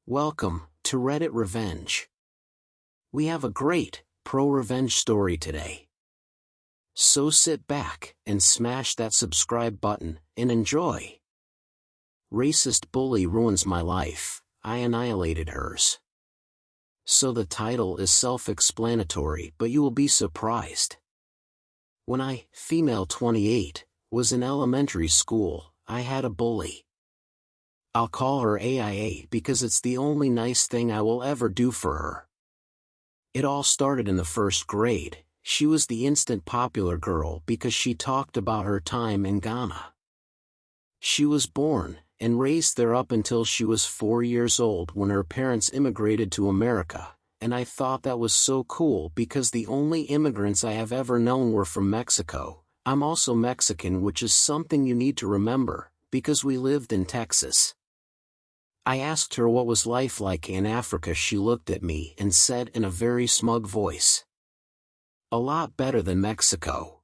Welcome to Reddit Revenge. We have a great pro-revenge story today. So sit back and smash that subscribe button and enjoy. Racist bully ruins my life, I annihilated hers. So the title is self-explanatory, but you will be surprised. When I, female 28, was in elementary school, I had a bully. I'll call her AIA because it's the only nice thing I will ever do for her. It all started in the first grade. She was the instant popular girl because she talked about her time in Ghana. She was born and raised there up until she was 4 years old when her parents immigrated to America, and I thought that was so cool because the only immigrants I have ever known were from Mexico. I'm also Mexican, which is something you need to remember, because we lived in Texas. I asked her what was life like in Africa. She looked at me and said in a very smug voice, "A lot better than Mexico."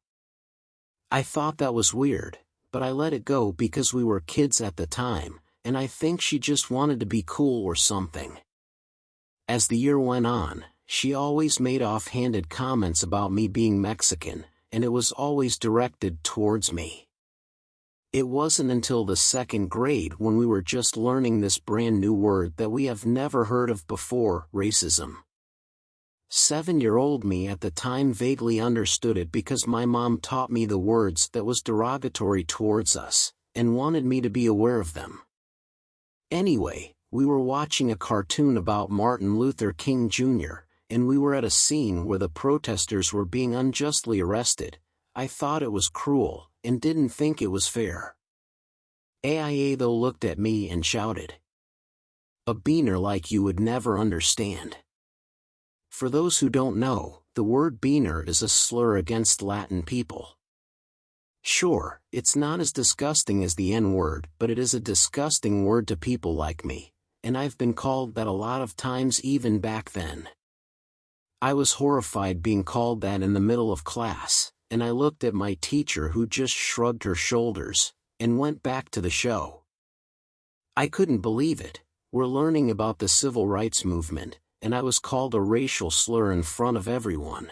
I thought that was weird, but I let it go because we were kids at the time, and I think she just wanted to be cool or something. As the year went on, she always made offhanded comments about me being Mexican, and it was always directed towards me. It wasn't until the second grade when we were just learning this brand new word that we have never heard of before, racism. 7-year-old me at the time vaguely understood it because my mom taught me the words that was derogatory towards us, and wanted me to be aware of them. Anyway, we were watching a cartoon about Martin Luther King Jr., and we were at a scene where the protesters were being unjustly arrested. I thought it was cruel, and didn't think it was fair. AIA though looked at me and shouted, "A beaner like you would never understand." For those who don't know, the word beaner is a slur against Latin people. Sure, it's not as disgusting as the N-word, but it is a disgusting word to people like me, and I've been called that a lot of times even back then. I was horrified being called that in the middle of class, and I looked at my teacher who just shrugged her shoulders, and went back to the show. I couldn't believe it. We're learning about the civil rights movement, and I was called a racial slur in front of everyone.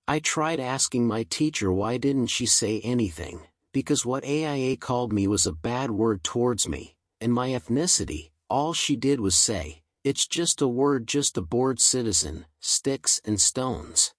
I tried asking my teacher why didn't she say anything, because what AIA called me was a bad word towards me, and my ethnicity. All she did was say, "It's just a word, just a bored citizen, sticks and stones."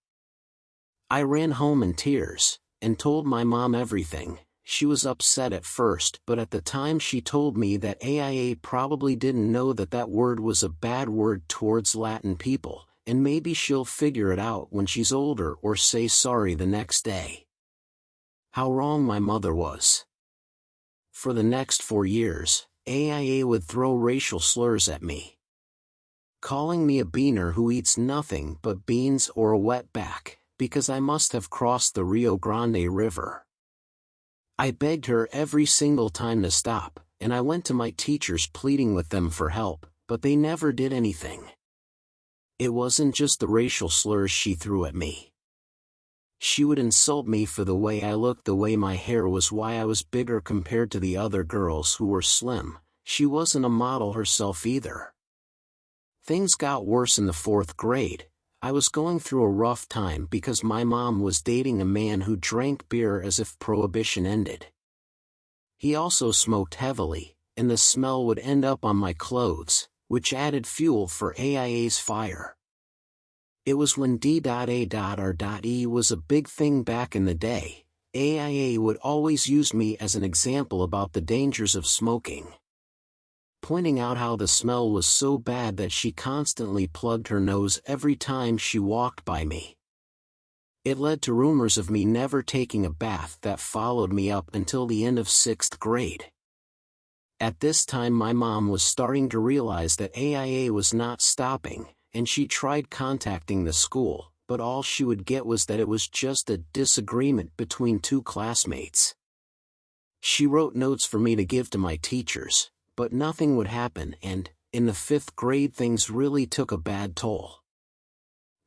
I ran home in tears, and told my mom everything. She was upset at first, but at the time she told me that AIA probably didn't know that that word was a bad word towards Latin people, and maybe she'll figure it out when she's older or say sorry the next day. How wrong my mother was. For the next 4 years, AIA would throw racial slurs at me, calling me a beaner who eats nothing but beans or a wetback, because I must have crossed the Rio Grande River. I begged her every single time to stop, and I went to my teachers pleading with them for help, but they never did anything. It wasn't just the racial slurs she threw at me. She would insult me for the way I looked, the way my hair was, why I was bigger compared to the other girls who were slim. She wasn't a model herself either. Things got worse in the 4th grade. I was going through a rough time because my mom was dating a man who drank beer as if prohibition ended. He also smoked heavily, and the smell would end up on my clothes, which added fuel for AIA's fire. It was when D.A.R.E was a big thing back in the day. AIA would always use me as an example about the dangers of smoking, pointing out how the smell was so bad that she constantly plugged her nose every time she walked by me. It led to rumors of me never taking a bath that followed me up until the end of 6th grade. At this time my mom was starting to realize that AIA was not stopping, and she tried contacting the school, but all she would get was that it was just a disagreement between 2 classmates. She wrote notes for me to give to my teachers, but nothing would happen, and, in the 5th grade, things really took a bad toll.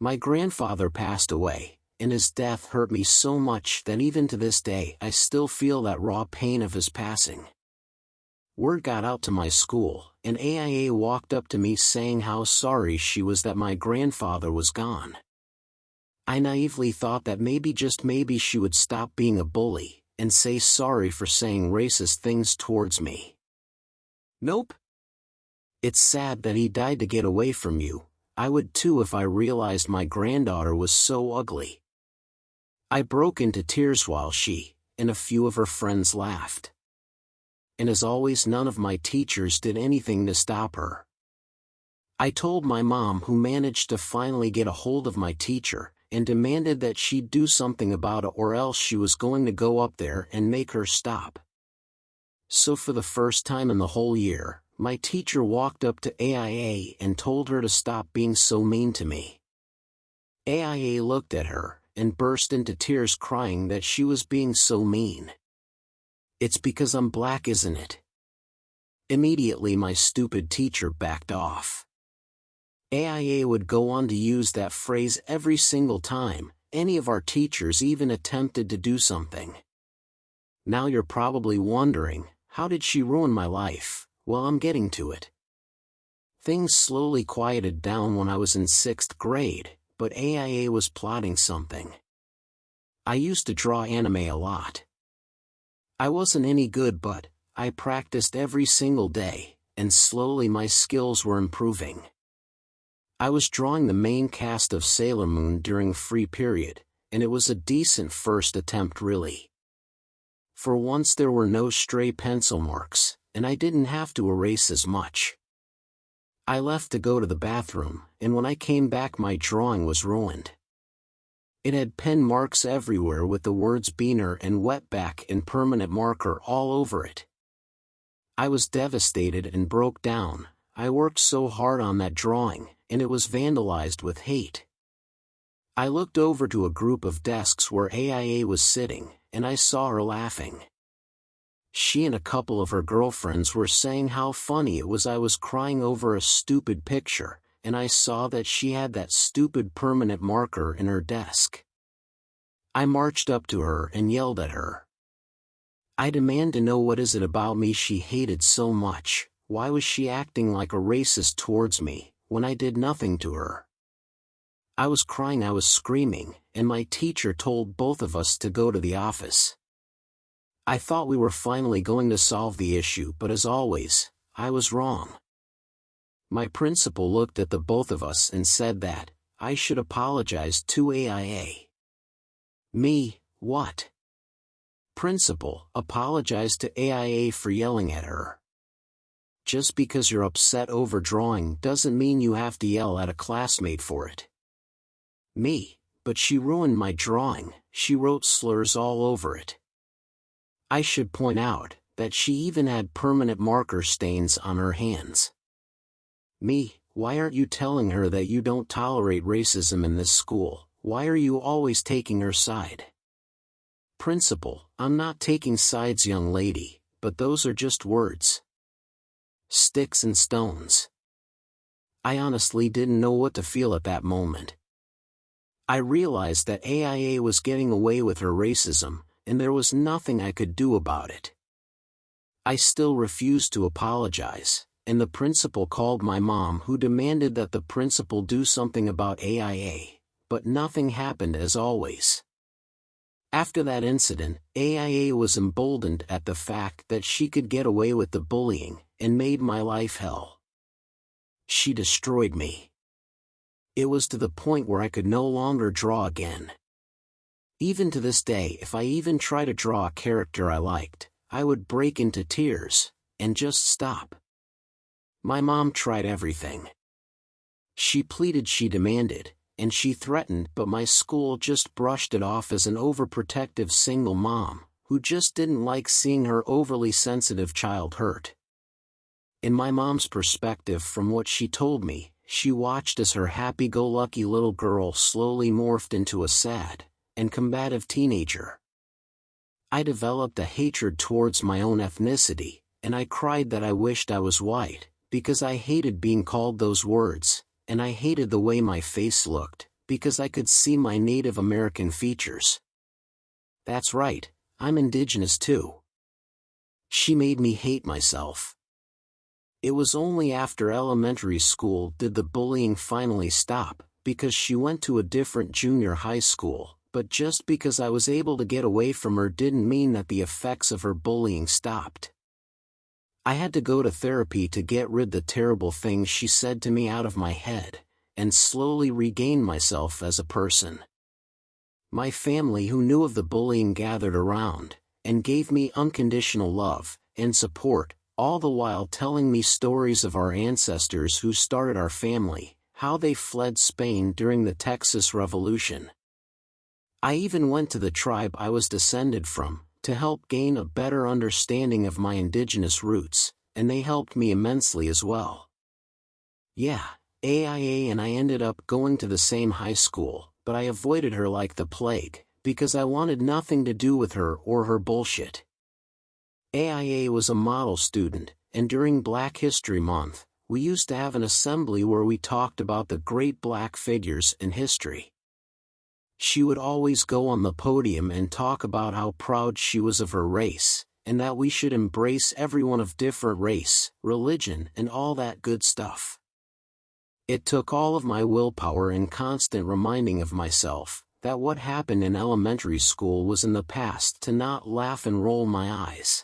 My grandfather passed away, and his death hurt me so much that even to this day I still feel that raw pain of his passing. Word got out to my school, and AIA walked up to me saying how sorry she was that my grandfather was gone. I naively thought that maybe, just maybe, she would stop being a bully and say sorry for saying racist things towards me. Nope. It's sad that he died to get away from you. I would too if I realized my granddaughter was so ugly. I broke into tears while she and a few of her friends laughed. And as always, none of my teachers did anything to stop her. I told my mom, who managed to finally get a hold of my teacher, and demanded that she'd do something about it or else she was going to go up there and make her stop. So for the first time in the whole year, my teacher walked up to AIA and told her to stop being so mean to me. AIA looked at her and burst into tears, crying that she was being so mean. It's because I'm black, isn't it? Immediately my stupid teacher backed off. AIA would go on to use that phrase every single time any of our teachers even attempted to do something. Now you're probably wondering, how did she ruin my life? Well, I'm getting to it. Things slowly quieted down when I was in 6th grade, but AIA was plotting something. I used to draw anime a lot. I wasn't any good, but I practiced every single day, and slowly my skills were improving. I was drawing the main cast of Sailor Moon during free period, and it was a decent first attempt, really. For once there were no stray pencil marks, and I didn't have to erase as much. I left to go to the bathroom, and when I came back my drawing was ruined. It had pen marks everywhere with the words Beaner and Wetback and permanent marker all over it. I was devastated and broke down. I worked so hard on that drawing, and it was vandalized with hate. I looked over to a group of desks where AIA was sitting, and I saw her laughing. She and a couple of her girlfriends were saying how funny it was I was crying over a stupid picture, and I saw that she had that stupid permanent marker in her desk. I marched up to her and yelled at her. I demand to know, what is it about me she hated so much? Why was she acting like a racist towards me, when I did nothing to her? I was crying, I was screaming, and my teacher told both of us to go to the office. I thought we were finally going to solve the issue, but as always, I was wrong. My principal looked at the both of us and said that I should apologize to AIA. Me, what? Principal, apologize to AIA for yelling at her. Just because you're upset over drawing doesn't mean you have to yell at a classmate for it. Me, but she ruined my drawing, she wrote slurs all over it. I should point out that she even had permanent marker stains on her hands. Me, why aren't you telling her that you don't tolerate racism in this school? Why are you always taking her side? Principal, I'm not taking sides, young lady, but those are just words. Sticks and stones. I honestly didn't know what to feel at that moment. I realized that AIA was getting away with her racism, and there was nothing I could do about it. I still refused to apologize, and the principal called my mom, who demanded that the principal do something about AIA, but nothing happened as always. After that incident, AIA was emboldened at the fact that she could get away with the bullying, and made my life hell. She destroyed me. It was to the point where I could no longer draw again. Even to this day, if I even try to draw a character I liked, I would break into tears, and just stop. My mom tried everything. She pleaded, she demanded, and she threatened, but my school just brushed it off as an overprotective single mom, who just didn't like seeing her overly sensitive child hurt. In my mom's perspective, from what she told me, she watched as her happy-go-lucky little girl slowly morphed into a sad and combative teenager. I developed a hatred towards my own ethnicity, and I cried that I wished I was white, because I hated being called those words, and I hated the way my face looked, because I could see my Native American features. That's right, I'm indigenous too. She made me hate myself. It was only after elementary school did the bullying finally stop, because she went to a different junior high school, but just because I was able to get away from her didn't mean that the effects of her bullying stopped. I had to go to therapy to get rid of the terrible things she said to me out of my head, and slowly regain myself as a person. My family who knew of the bullying gathered around, and gave me unconditional love and support, all the while telling me stories of our ancestors who started our family, how they fled Spain during the Texas Revolution. I even went to the tribe I was descended from, to help gain a better understanding of my indigenous roots, and they helped me immensely as well. Yeah, AIA and I ended up going to the same high school, but I avoided her like the plague, because I wanted nothing to do with her or her bullshit. AIA was a model student, and during Black History Month, we used to have an assembly where we talked about the great black figures in history. She would always go on the podium and talk about how proud she was of her race, and that we should embrace everyone of different race, religion, and all that good stuff. It took all of my willpower and constant reminding of myself that what happened in elementary school was in the past to not laugh and roll my eyes.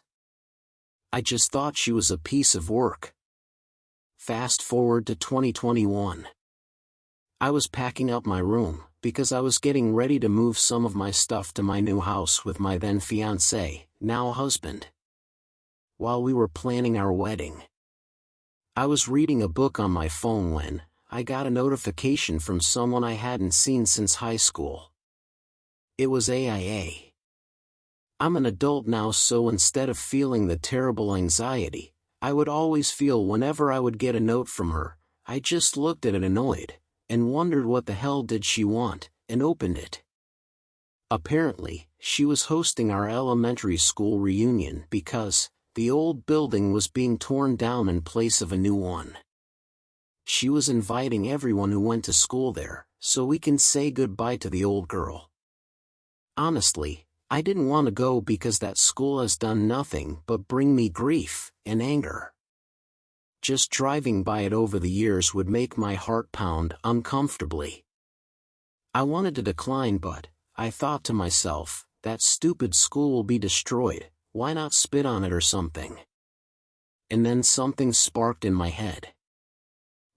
I just thought she was a piece of work. Fast forward to 2021. I was packing up my room, because I was getting ready to move some of my stuff to my new house with my then fiancé, now husband. While we were planning our wedding, I was reading a book on my phone when I got a notification from someone I hadn't seen since high school. It was AIA. I'm an adult now, so instead of feeling the terrible anxiety I would always feel whenever I would get a note from her, I just looked at it annoyed, and wondered what the hell did she want, and opened it. Apparently, she was hosting our elementary school reunion because the old building was being torn down in place of a new one. She was inviting everyone who went to school there, so we can say goodbye to the old girl. Honestly, I didn't want to go because that school has done nothing but bring me grief and anger. Just driving by it over the years would make my heart pound uncomfortably. I wanted to decline, but I thought to myself, that stupid school will be destroyed, why not spit on it or something? And then something sparked in my head.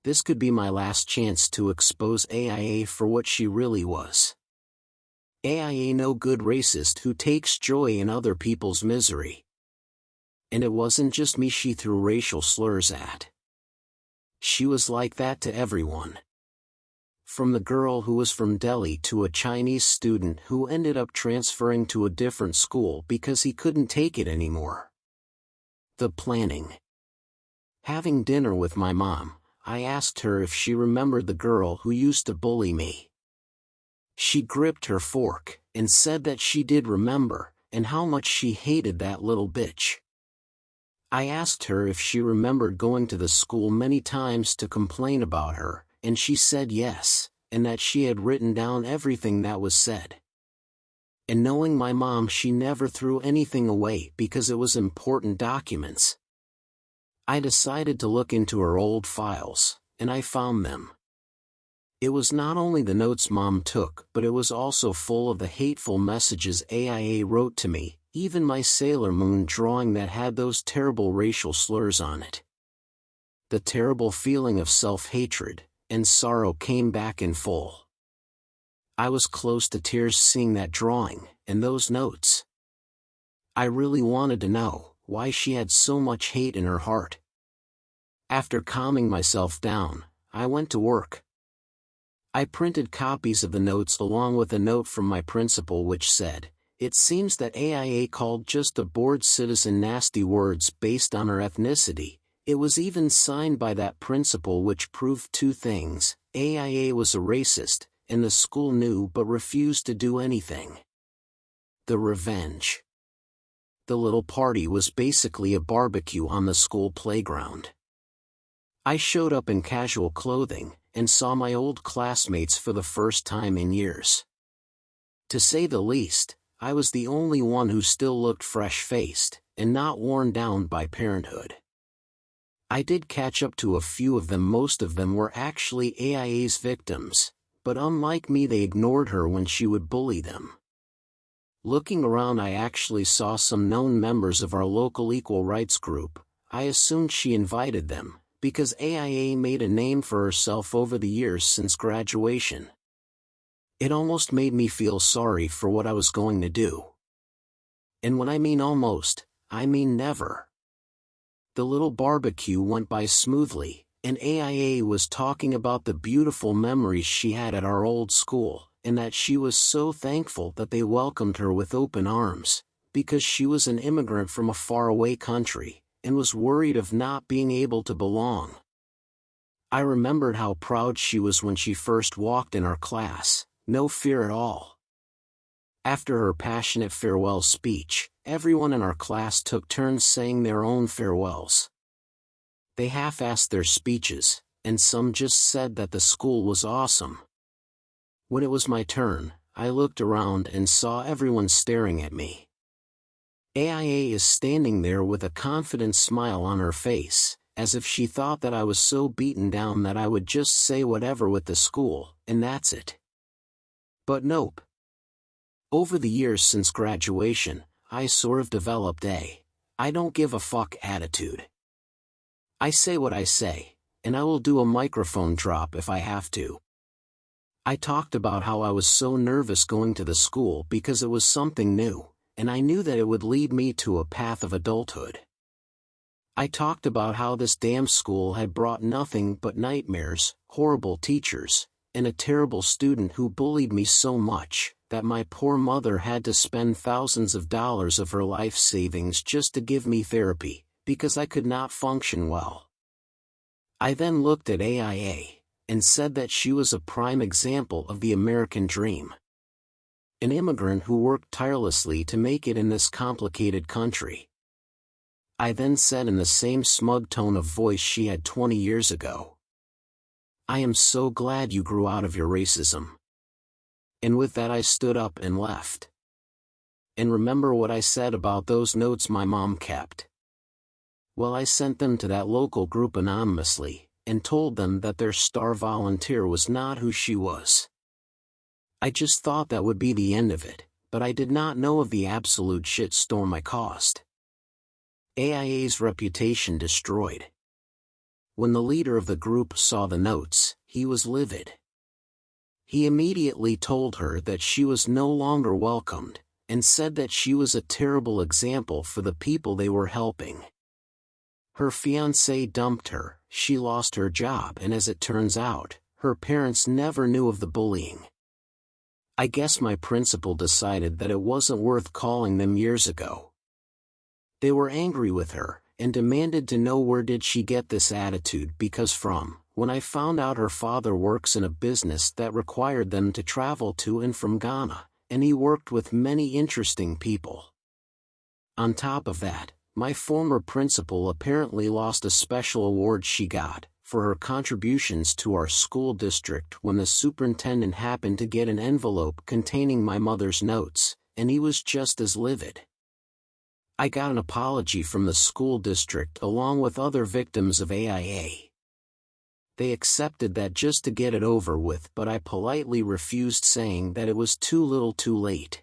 This could be my last chance to expose AIA for what she really was. AIA no good racist who takes joy in other people's misery. And it wasn't just me she threw racial slurs at. She was like that to everyone. From the girl who was from Delhi to a Chinese student who ended up transferring to a different school because he couldn't take it anymore. The planning. Having dinner with my mom, I asked her if she remembered the girl who used to bully me. She gripped her fork and said that she did remember, and how much she hated that little bitch. I asked her if she remembered going to the school many times to complain about her, and she said yes, and that she had written down everything that was said. And knowing my mom, she never threw anything away because it was important documents. I decided to look into her old files, and I found them. It was not only the notes Mom took, but it was also full of the hateful messages AIA wrote to me, even my Sailor Moon drawing that had those terrible racial slurs on it. The terrible feeling of self-hatred and sorrow came back in full. I was close to tears seeing that drawing and those notes. I really wanted to know why she had so much hate in her heart. After calming myself down, I went to work. I printed copies of the notes along with a note from my principal which said, "It seems that AIA called just a bored citizen nasty words based on her ethnicity." It was even signed by that principal, which proved two things: AIA was a racist, and the school knew but refused to do anything. The revenge. The little party was basically a barbecue on the school playground. I showed up in casual clothing, and saw my old classmates for the first time in years. To say the least, I was the only one who still looked fresh-faced, and not worn down by parenthood. I did catch up to a few of them. Most of them were actually AIA's victims, but unlike me, they ignored her when she would bully them. Looking around, I actually saw some known members of our local equal rights group. I assumed she invited them, because AIA made a name for herself over the years since graduation. It almost made me feel sorry for what I was going to do. And when I mean almost, I mean never. The little barbecue went by smoothly, and AIA was talking about the beautiful memories she had at our old school, and that she was so thankful that they welcomed her with open arms, because she was an immigrant from a faraway country, and was worried of not being able to belong. I remembered how proud she was when she first walked in our class, no fear at all. After her passionate farewell speech, everyone in our class took turns saying their own farewells. They half-assed their speeches, and some just said that the school was awesome. When it was my turn, I looked around and saw everyone staring at me. AIA is standing there with a confident smile on her face, as if she thought that I was so beaten down that I would just say whatever with the school, and that's it. But nope. Over the years since graduation, I sort of developed a "I don't give a fuck" attitude. I say what I say, and I will do a microphone drop if I have to. I talked about how I was so nervous going to the school because it was something new, and I knew that it would lead me to a path of adulthood. I talked about how this damn school had brought nothing but nightmares, horrible teachers, and a terrible student who bullied me so much that my poor mother had to spend thousands of dollars of her life savings just to give me therapy, because I could not function well. I then looked at AIA, and said that she was a prime example of the American dream. An immigrant who worked tirelessly to make it in this complicated country. I then said in the same smug tone of voice she had 20 years ago, "I am so glad you grew out of your racism." And with that I stood up and left. And remember what I said about those notes my mom kept? Well, I sent them to that local group anonymously, and told them that their star volunteer was not who she was. I just thought that would be the end of it, but I did not know of the absolute shitstorm I caused. AIA's reputation destroyed. When the leader of the group saw the notes, he was livid. He immediately told her that she was no longer welcomed, and said that she was a terrible example for the people they were helping. Her fiancé dumped her, she lost her job, and as it turns out, her parents never knew of the bullying. I guess my principal decided that it wasn't worth calling them years ago. They were angry with her, and demanded to know where did she get this attitude, because when I found out her father works in a business that required them to travel to and from Ghana, and he worked with many interesting people. On top of that, my former principal apparently lost a special award she got for her contributions to our school district when the superintendent happened to get an envelope containing my mother's notes, and he was just as livid. I got an apology from the school district along with other victims of AIA. They accepted that just to get it over with, but I politely refused, saying that it was too little too late.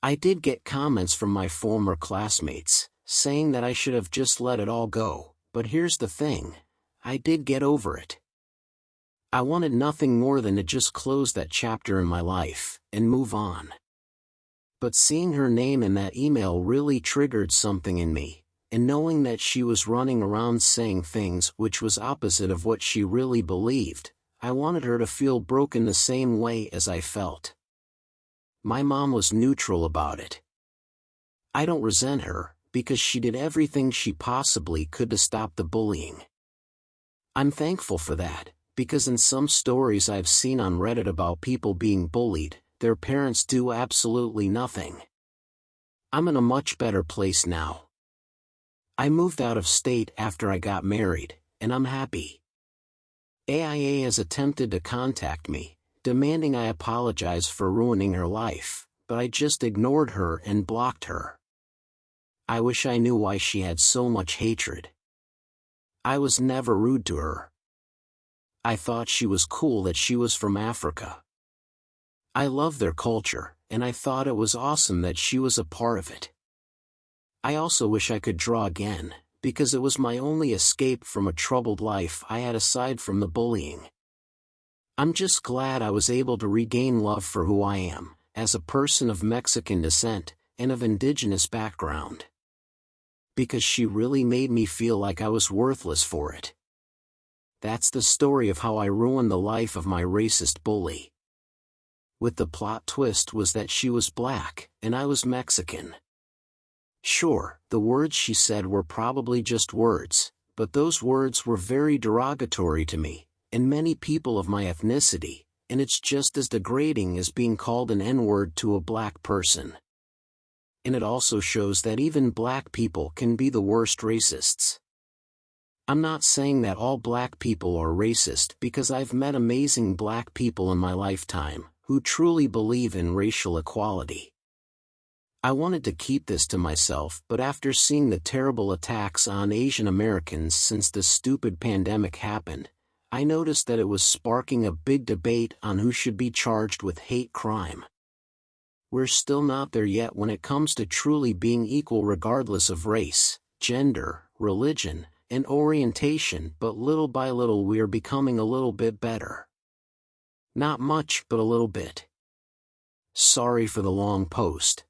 I did get comments from my former classmates, saying that I should have just let it all go, but here's the thing, I did get over it. I wanted nothing more than to just close that chapter in my life, and move on. But seeing her name in that email really triggered something in me, and knowing that she was running around saying things which was opposite of what she really believed, I wanted her to feel broken the same way as I felt. My mom was neutral about it. I don't resent her, because she did everything she possibly could to stop the bullying. I'm thankful for that, because in some stories I've seen on Reddit about people being bullied, their parents do absolutely nothing. I'm in a much better place now. I moved out of state after I got married, and I'm happy. AIA has attempted to contact me, demanding I apologize for ruining her life, but I just ignored her and blocked her. I wish I knew why she had so much hatred. I was never rude to her. I thought she was cool that she was from Africa. I love their culture, and I thought it was awesome that she was a part of it. I also wish I could draw again, because it was my only escape from a troubled life I had aside from the bullying. I'm just glad I was able to regain love for who I am, as a person of Mexican descent, and of indigenous background. Because she really made me feel like I was worthless for it. That's the story of how I ruined the life of my racist bully. With the plot twist was that she was black, and I was Mexican. Sure, the words she said were probably just words, but those words were very derogatory to me, and many people of my ethnicity, and it's just as degrading as being called an N-word to a black person. And it also shows that even black people can be the worst racists. I'm not saying that all black people are racist because I've met amazing black people in my lifetime, who truly believe in racial equality. I wanted to keep this to myself, but after seeing the terrible attacks on Asian Americans since this stupid pandemic happened, I noticed that it was sparking a big debate on who should be charged with hate crime. We're still not there yet when it comes to truly being equal regardless of race, gender, religion, and orientation, but little by little we're becoming a little bit better. Not much, but a little bit. Sorry for the long post.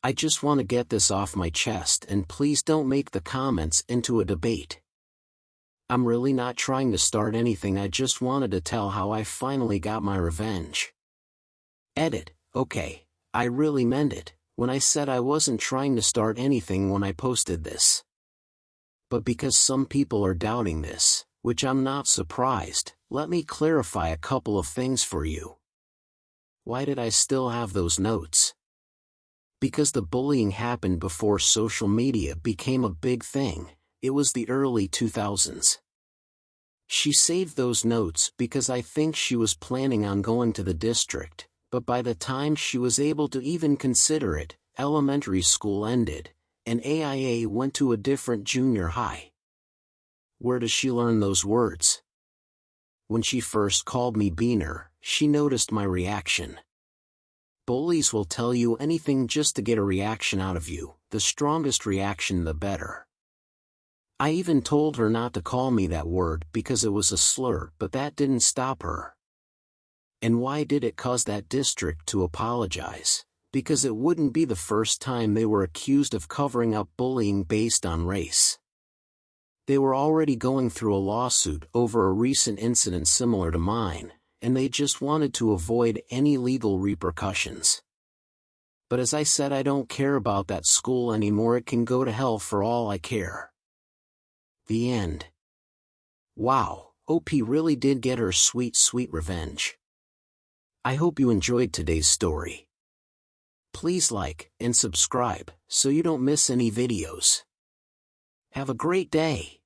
I just want to get this off my chest, and please don't make the comments into a debate. I'm really not trying to start anything, I just wanted to tell how I finally got my revenge. Edit. Okay, I really meant it, when I said I wasn't trying to start anything when I posted this. But because some people are doubting this, which I'm not surprised, let me clarify a couple of things for you. Why did I still have those notes? Because the bullying happened before social media became a big thing. It was the early 2000s. She saved those notes because I think she was planning on going to the district, but by the time she was able to even consider it, elementary school ended, and AIA went to a different junior high. Where does she learn those words? When she first called me Beaner, she noticed my reaction. Bullies will tell you anything just to get a reaction out of you, the strongest reaction the better. I even told her not to call me that word because it was a slur, but that didn't stop her. And why did it cause that district to apologize? Because it wouldn't be the first time they were accused of covering up bullying based on race. They were already going through a lawsuit over a recent incident similar to mine, and they just wanted to avoid any legal repercussions. But as I said, I don't care about that school anymore, it can go to hell for all I care. The end. Wow, OP really did get her sweet, sweet revenge. I hope you enjoyed today's story. Please like and subscribe so you don't miss any videos. Have a great day.